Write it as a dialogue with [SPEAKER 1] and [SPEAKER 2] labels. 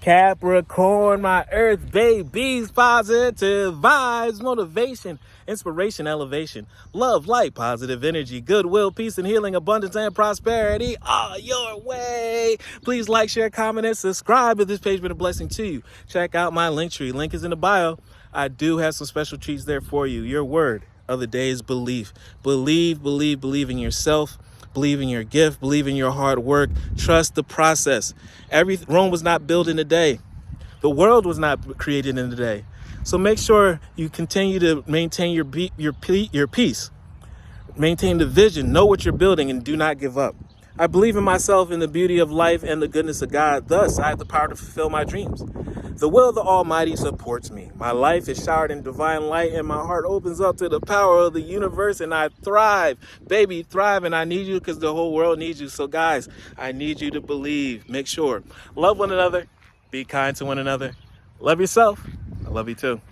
[SPEAKER 1] Capricorn, my earth babies, positive vibes, motivation, inspiration, elevation, love, light, positive energy, goodwill, peace and healing, abundance and prosperity are your way. Please like, share, comment, and subscribe if this page been a blessing to you. Check out my LinkTree. Link is in the bio. I do have some special treats there for you. Your word of the day is belief. Believe in yourself. Believe in your gift, believe in your hard work, trust the process. Rome was not built in a day. The world was not created in a day. So make sure you continue to maintain your peace. Maintain the vision, know what you're building, and do not give up. I believe in myself, in the beauty of life, and the goodness of God. Thus, I have the power to fulfill my dreams. The will of the Almighty supports me. My life is showered in divine light, and my heart opens up to the power of the universe, and I thrive. Baby, thrive, and I need you because the whole world needs you. So, guys, I need you to believe. Make sure. Love one another. Be kind to one another. Love yourself. I love you, too.